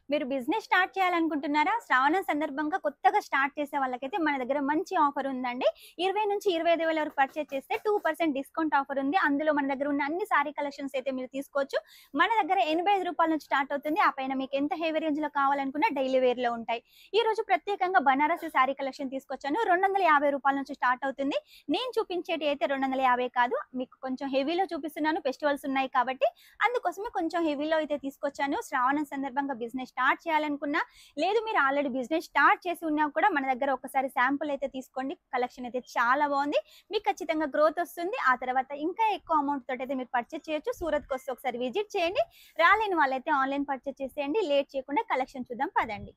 మీరు business start చేయాలనుకుంటున్నారా? శ్రావణం సందర్భంగా కొత్తగా స్టార్ట్ చేసే వాళ్ళకైతే మన దగ్గర మంచి ఆఫర్ ఉందండి. 20,000-25,000 వరకు పర్చేజ్ చేస్తే 2% డిస్కౌంట్ ఆఫర్ ఉంది. అందులో మన దగ్గర ఉన్న అన్ని సారీ కలెక్షన్స్ అయితే మీరు తీసుకోవచ్చు. మన దగ్గర రూ. 85 నుంచి స్టార్ట్ అవుతుంది. ఆ పైన మీకు ఎంత హెవీ రేంజ్‌లో కావాలనుకున్నా డైలీ వేర్‌లో ఉంటాయి. ఈ రోజు ప్రత్యేకంగా బనారసి సారీ కలెక్షన్ తీసుకొచ్చాను. రూ. 250 నుంచి స్టార్ట్ అవుతుంది. నేను చూపించేటి అయితే 250 కాదు. మీకు కొంచెం హెవీలో చూపిస్తున్నాను. ఫెస్టివల్స్ ఉన్నాయి కాబట్టి అందుకోసమే కొంచెం హెవీలో అయితే తీసుకొచ్చాను. శ్రావణం సందర్భంగా బిజినెస్ స్టార్ట్ చేయాలనుకున్నా, లేదు మీరు ఆల్రెడీ బిజినెస్ స్టార్ట్ చేసి ఉన్నా కూడా మన దగ్గర ఒకసారి శాంపుల్ అయితే తీసుకోండి. కలెక్షన్ అయితే చాలా బాగుంది. మీకు ఖచ్చితంగా గ్రోత్ వస్తుంది. ఆ తర్వాత ఇంకా ఎక్కువ అమౌంట్ తోటి అయితే మీరు పర్చేస్ చేయొచ్చు. సూరత్‌కి వస్తే ఒకసారి విజిట్ చేయండి. రాలేని వాళ్ళైతే ఆన్లైన్ పర్చేస్ చేసేయండి. లేట్ చేయకుండా కలెక్షన్ చూద్దాం పదండి.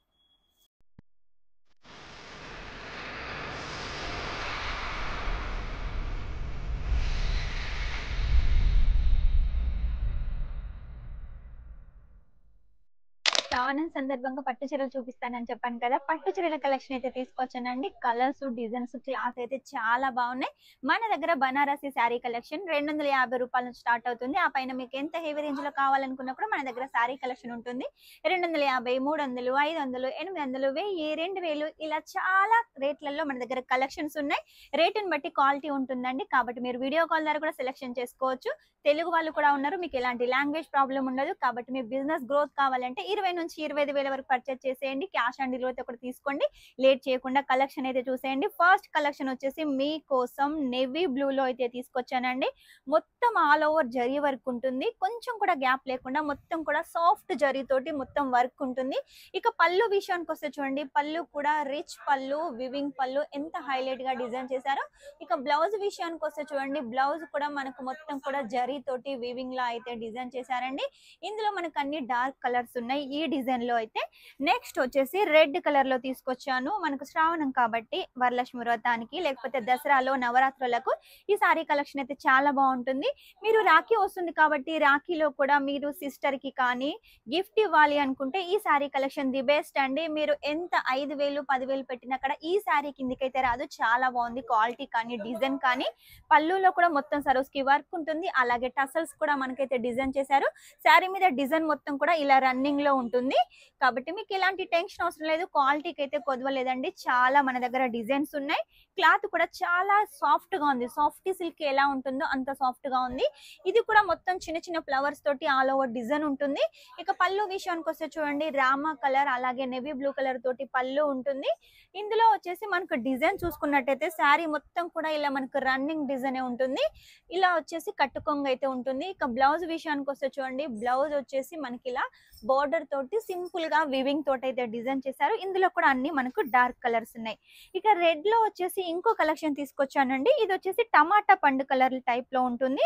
శ్రావణం సందర్భంగా పట్టు చీరలు చూపిస్తానని చెప్పాను కదా. పట్టు చీరల కలెక్షన్ అయితే తీసుకొచ్చానండి. కలర్స్, డిజైన్స్, క్లాత్ అయితే చాలా బాగున్నాయి. మన దగ్గర బనారసి శారీ కలెక్షన్ రూ. 250 నుంచి స్టార్ట్ అవుతుంది. ఆ పైన మీకు ఎంత హెవీ రేంజ్ లో కావాలనుకున్నా కూడా మన దగ్గర శారీ కలెక్షన్ ఉంటుంది. 250, 300, 500, 800, 1000, 2000 ఇలా చాలా రేట్లలో మన దగ్గర కలెక్షన్స్ ఉన్నాయి. రేటుని బట్టి క్వాలిటీ ఉంటుందండి. కాబట్టి మీరు వీడియో కాల్ ద్వారా కూడా సెలెక్షన్ చేసుకోవచ్చు. తెలుగు వాళ్ళు కూడా ఉన్నారు. మీకు ఎలాంటి లాంగ్వేజ్ ప్రాబ్లం ఉండదు. కాబట్టి మీ బిజినెస్ గ్రోత్ కావాలంటే 20,000-25,000 వరకు పర్చేస్ చేసేయండి. క్యాష్ ఆన్ డెలివరీ ఒకటి తీసుకోండి. లేట్ చేయకుండా కలెక్షన్ అయితే చూసేయండి. ఫస్ట్ కలెక్షన్ వచ్చేసి మీకోసం నేవీ బ్లూలో అయితే తీసుకొచ్చానండి. మొత్తం ఆల్ ఓవర్ జరీ వర్క్ ఉంటుంది. కొంచెం కూడా గ్యాప్ లేకుండా మొత్తం కూడా సాఫ్ట్ జరీ తోటి మొత్తం వర్క్ ఉంటుంది. ఇక పళ్ళు విషయానికి వస్తే చూడండి, పళ్ళు కూడా రిచ్ పళ్ళు, వివింగ్ పళ్ళు ఎంత హైలైట్ గా డిజైన్ చేశారో. ఇక బ్లౌజ్ విషయానికి వస్తే చూడండి, బ్లౌజ్ కూడా మనకు మొత్తం కూడా జరీ తోటి వీవింగ్ లా అయితే డిజైన్ చేశారండి. ఇందులో మనకు అన్ని డార్క్ కలర్స్ ఉన్నాయి ఈ డిజైన్ లో అయితే. నెక్స్ట్ వచ్చేసి రెడ్ కలర్ లో తీసుకొచ్చాను. మనకు శ్రావణం కాబట్టి వరలక్ష్మి వ్రతానికి లేకపోతే దసరాలో నవరాత్రులకు ఈ సారీ కలెక్షన్ అయితే చాలా బాగుంటుంది. మీరు రాఖీ వస్తుంది కాబట్టి రాఖీలో కూడా మీరు సిస్టర్ కి కానీ గిఫ్ట్ ఇవ్వాలి అనుకుంటే ఈ సారీ కలెక్షన్ ది బెస్ట్ అండి. మీరు ఎంత 5,000, 10,000 పెట్టినా కూడా ఈ సారీ కిందికైతే రాదు. చాలా బాగుంది క్వాలిటీ కానీ డిజైన్ కానీ. పళ్ళులో కూడా మొత్తం సరోస్కి వర్క్ ఉంటుంది. అలాగే టసల్స్ కూడా మనకైతే డిజైన్ చేశారు. శారీ మీద డిజైన్ మొత్తం కూడా ఇలా రన్నింగ్ లో ఉంటుంది. కాబట్టి మీకు ఎలాంటి టెన్షన్ అవసరం లేదు. క్వాలిటీకి అయితే కొదవలేదండి. చాలా మన దగ్గర డిజైన్స్ ఉన్నాయి. క్లాత్ కూడా చాలా సాఫ్ట్ గా ఉంది. సాఫ్టీ సిల్క్ ఎలా ఉంటుందో అంత సాఫ్ట్ గా ఉంది. ఇది కూడా మొత్తం చిన్న చిన్న ఫ్లవర్స్ తోటి ఆల్ ఓవర్ డిజైన్ ఉంటుంది. ఇక పళ్ళు విషయానికి వస్తే చూడండి, రామా కలర్ అలాగే నెవీ బ్లూ కలర్ తోటి పళ్ళు ఉంటుంది. ఇందులో వచ్చేసి మనకు డిజైన్ చూసుకున్నట్టయితే శారీ మొత్తం కూడా ఇలా మనకు రన్నింగ్ డిజైన్ ఉంటుంది. ఇలా వచ్చేసి కట్టుకొంగ అయితే ఉంటుంది. ఇక బ్లౌజ్ విషయానికి వస్తే చూడండి, బ్లౌజ్ వచ్చేసి మనకి ఇలా బోర్డర్ తోటి సింపుల్ గా వివింగ్ తోటి అయితే డిజైన్ చేశారు. ఇందులో కూడా అన్ని మనకు డార్క్ కలర్స్ ఉన్నాయి. ఇక రెడ్ లో వచ్చేసి ఇంకో కలెక్షన్ తీసుకొచ్చానండి. ఇది వచ్చేసి టమాటా పండు కలర్ టైప్ లో ఉంటుంది.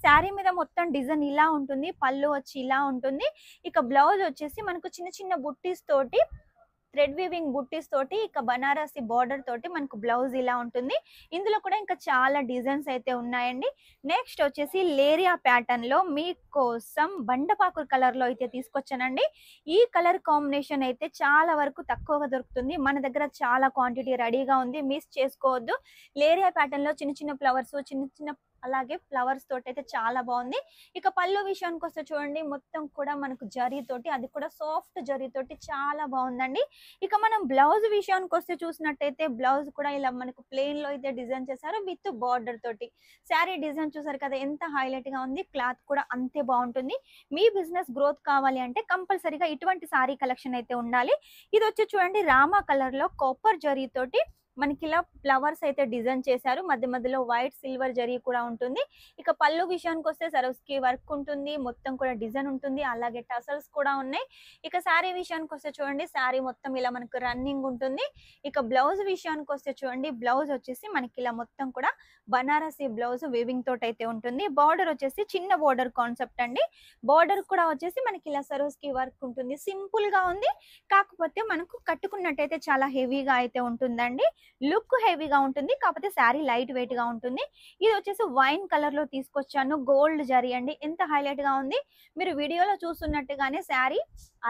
శారీ మీద మొత్తం డిజైన్ ఇలా ఉంటుంది. పళ్ళు వచ్చి ఇలా ఉంటుంది. ఇక బ్లౌజ్ వచ్చేసి మనకు చిన్న చిన్న బుట్టీస్ తోటి థ్రెడ్ వీవింగ్ బుట్టీస్ తోటి ఇక బనారసి బార్డర్ తోటి మనకు బ్లౌజ్ ఇలా ఉంటుంది. ఇందులో కూడా ఇంకా చాలా డిజైన్స్ అయితే ఉన్నాయండి. నెక్స్ట్ వచ్చేసి లేరియా ప్యాటర్న్ లో మీకోసం బండపాకు కలర్ లో అయితే తీసుకొచ్చానండి. ఈ కలర్ కాంబినేషన్ అయితే చాలా వరకు తక్కువగా దొరుకుతుంది. మన దగ్గర చాలా క్వాంటిటీ రెడీగా ఉంది. మిస్ చేసుకోవద్దు. లేరియా ప్యాటర్న్ లో చిన్న చిన్న ఫ్లవర్స్, చిన్న చిన్న అలాగే ఫ్లవర్స్ తోటి అయితే చాలా బాగుంది. ఇక పళ్ళు విషయానికి వస్తే చూడండి, మొత్తం కూడా మనకు జరీ తోటి, అది కూడా సాఫ్ట్ జరీ తోటి చాలా బాగుందండి. ఇక మనం బ్లౌజ్ విషయానికి వస్తే చూసినట్టయితే బ్లౌజ్ కూడా ఇలా మనకు ప్లెయిన్ లో అయితే డిజైన్ చేశారు విత్ బార్డర్ తోటి. శారీ డిజైన్ చూసారు కదా ఎంత హైలైట్ గా ఉంది. క్లాత్ కూడా అంతే బాగుంటుంది. మీ బిజినెస్ గ్రోత్ కావాలి అంటే కంపల్సరీగా ఇటువంటి సారీ కలెక్షన్ అయితే ఉండాలి. ఇది వచ్చి చూడండి, రామా కలర్ లో కాపర్ జరీ తోటి మనకి ఇలా ఫ్లవర్స్ అయితే డిజైన్ చేశారు. మధ్య మధ్యలో వైట్ సిల్వర్ జరీ కూడా ఉంటుంది. ఇక పళ్ళు విషయానికి వస్తే సరోస్కి వర్క్ ఉంటుంది. మొత్తం కూడా డిజైన్ ఉంటుంది. అలాగే టసల్స్ కూడా ఉన్నాయి. ఇక శారీ విషయానికి వస్తే చూడండి, శారీ మొత్తం ఇలా మనకు రన్నింగ్ ఉంటుంది. ఇక బ్లౌజ్ విషయానికి వస్తే చూడండి, బ్లౌజ్ వచ్చేసి మనకి ఇలా మొత్తం కూడా బనారసి బ్లౌజ్ వీవింగ్ తోటి అయితే ఉంటుంది. బార్డర్ వచ్చేసి చిన్న బార్డర్ కాన్సెప్ట్ అండి. బార్డర్ కూడా వచ్చేసి మనకి ఇలా సరోస్కి వర్క్ ఉంటుంది. సింపుల్ గా ఉంది. కాకపోతే మనకు కట్టుకున్నట్టయితే చాలా హెవీగా అయితే ఉంటుందండి. లుక్ హెవీగా ఉంటుంది, కాకపోతే శారీ లైట్ వెయిట్ గా ఉంటుంది. ఇది వచ్చేసి వైన్ కలర్ లో తీసుకొచ్చాను, గోల్డ్ జరీ అండి, ఎంత హైలైట్ గా ఉంది. మీరు వీడియోలో చూస్తున్నట్టుగానే శారీ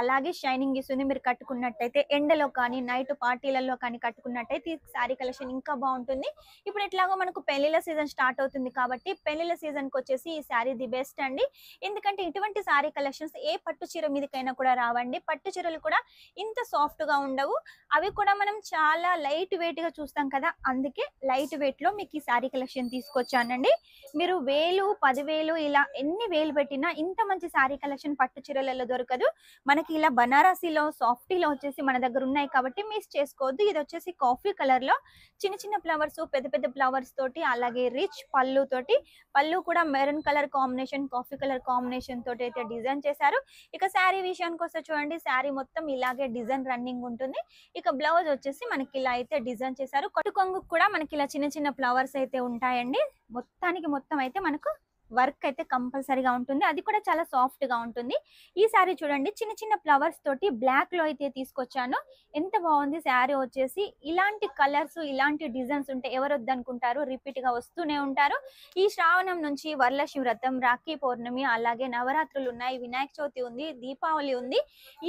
అలాగే షైనింగ్ ఇస్తుంది. మీరు కట్టుకున్నట్టయితే ఎండలో కానీ నైట్ పార్టీలలో కానీ కట్టుకున్నట్టయితే ఈ శారీ కలెక్షన్ ఇంకా బాగుంటుంది. ఇప్పుడు ఎట్లాగో మనకు పెళ్లిళ్ళ సీజన్ స్టార్ట్ అవుతుంది కాబట్టి పెళ్లిళ్ళ సీజన్ కి వచ్చేసి ఈ శారీ ది బెస్ట్ అండి. ఎందుకంటే ఇటువంటి శారీ కలెక్షన్స్ ఏ పట్టు చీర మీదకైనా కూడా రావండి. పట్టు చీరలు కూడా ఇంత సాఫ్ట్ గా ఉండవు. అవి కూడా మనం చాలా లైట్ వెయిట్ గా చూస్తాం కదా, అందుకే లైట్ వెయిట్ లో మీకు ఈ శారీ కలెక్షన్ తీసుకొచ్చానండి. మీరు 10,000 ఇలా ఎన్ని వేలు పెట్టినా ఇంత మంచి శారీ కలెక్షన్ పట్టు చీరలలో దొరకదు. మనకి ఇలా బనారసీలో సాఫ్టీలో వచ్చేసి మన దగ్గర ఉన్నాయి కాబట్టి మిస్ చేసుకోవద్దు. ఇది వచ్చేసి కాఫీ కలర్ లో చిన్న చిన్న ఫ్లవర్స్, పెద్ద పెద్ద ఫ్లవర్స్ తోటి, అలాగే రిచ్ పళ్ళు తోటి, పళ్ళు కూడా maroon colour combination, coffee colour combination తోటి అయితే డిజైన్ చేశారు. ఇక శారీ విషయానికి వస్తే చూడండి, శారీ మొత్తం ఇలాగే డిజైన్ రన్నింగ్ ఉంటుంది. ఇక బ్లౌజ్ వచ్చేసి మనకి ఇలా అయితే డిజైన్ చేశారు. కట్టు కొంగు కూడా మనకి ఇలా చిన్న చిన్న ఫ్లవర్స్ అయితే ఉంటాయండి. మొత్తానికి మొత్తం అయితే మనకు వర్క్ అయితే కంపల్సరీగా ఉంటుంది, అది కూడా చాలా సాఫ్ట్ గా ఉంటుంది. ఈ శారీ చూడండి, చిన్న చిన్న ఫ్లవర్స్ తోటి బ్లాక్ లో అయితే తీసుకొచ్చాను. ఎంత బాగుంది శారీ వచ్చేసి. ఇలాంటి కలర్స్, ఇలాంటి డిజైన్స్ ఉంటే ఎవరు వద్దనుకుంటారు, రిపీట్ గా వస్తూనే ఉంటారు. ఈ శ్రావణం నుంచి వరలక్ష్మి వ్రతం, రాఖీ పౌర్ణమి, అలాగే నవరాత్రులు ఉన్నాయి, వినాయక చవితి ఉంది, దీపావళి ఉంది.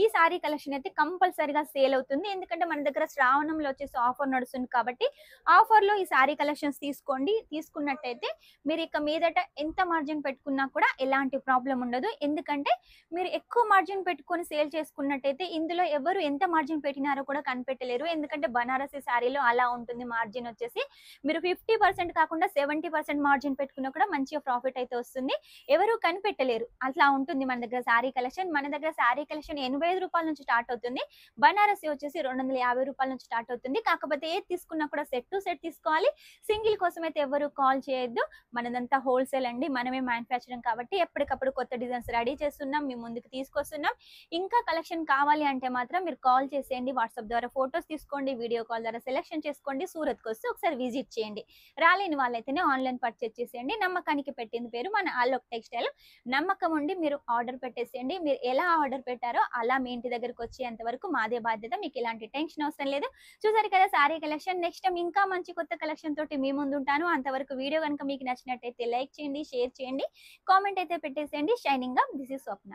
ఈ శారీ కలెక్షన్ అయితే కంపల్సరీగా సేల్ అవుతుంది. ఎందుకంటే మన దగ్గర శ్రావణంలో వచ్చేసి ఆఫర్ నడుస్తుంది కాబట్టి ఆఫర్ లో ఈ శారీ కలెక్షన్స్ తీసుకోండి. తీసుకున్నట్టయితే మీరు ఇక మీదట ఎంత మార్జిన్ పెట్టుకున్నా కూడా ఎలాంటి ప్రాబ్లం ఉండదు. ఎందుకంటే మీరు ఎక్కువ మార్జిన్ పెట్టుకొని సేల్ చేసుకున్నట్టయితే ఇందులో ఎవరు ఎంత మార్జిన్ పెట్టినారో కూడా కనిపెట్టలేరు. ఎందుకంటే బనారసి శారీలో అలా ఉంటుంది. మార్జిన్ వచ్చేసి మీరు 50% కాకుండా 70% మార్జిన్ పెట్టుకున్నా కూడా మంచిగా ప్రాఫిట్ అయితే వస్తుంది. ఎవరు కనిపెట్టలేరు, అట్లా ఉంటుంది మన దగ్గర శారీ కలెక్షన్. మన దగ్గర శారీ కలెక్షన్ 85 రూపాయల నుంచి స్టార్ట్ అవుతుంది. బనారసి వచ్చేసి 250 రూపాయల నుంచి స్టార్ట్ అవుతుంది. కాకపోతే ఏది తీసుకున్నా కూడా సెట్ టు సెట్ తీసుకోవాలి. సింగిల్ కోసం అయితే ఎవరు కాల్ చేయొద్దు. మనదంతా హోల్సేల్ అండి, మనమే మ్యానుఫ్యాక్చరింగ్ కాబట్టి ఎప్పటికప్పుడు కొత్త డిజైన్స్ రెడీ చేస్తున్నాం, మీ ముందుకు తీసుకొస్తున్నాం. ఇంకా కలెక్షన్ కావాలి అంటే మాత్రం మీరు కాల్ చేసేయండి. వాట్సాప్ ద్వారా ఫొటోస్ తీసుకోండి, వీడియో కాల్ ద్వారా సెలెక్షన్ చేసుకోండి. సూరత్కి వస్తే ఒకసారి విజిట్ చేయండి. రాలేని వాళ్ళైతేనే ఆన్లైన్ పర్చేస్ చేసేయండి. నమ్మకానికి పెట్టింది పేరు మన ఆలోక్ టెక్స్టైల్. నమ్మకం ఉండి మీరు ఆర్డర్ పెట్టేసేయండి. మీరు ఎలా ఆర్డర్ పెట్టారో అలా మీ ఇంటి దగ్గరకు వచ్చేంత వరకు మాదే బాధ్యత. మీకు ఎలాంటి టెన్షన్ అవసరం లేదు. చూసారు కదా శారీ కలెక్షన్. నెక్స్ట్ టైం ఇంకా మంచి కొత్త కలెక్షన్ తోటి మీ ముందు ఉంటాను. అంతవరకు వీడియో కనుక మీకు నచ్చినట్టయితే లైక్ చేయండి, షేర్ చేయండి, కామెంట్ అయితే పెట్టేసేయండి. Shining up, this is Swapna.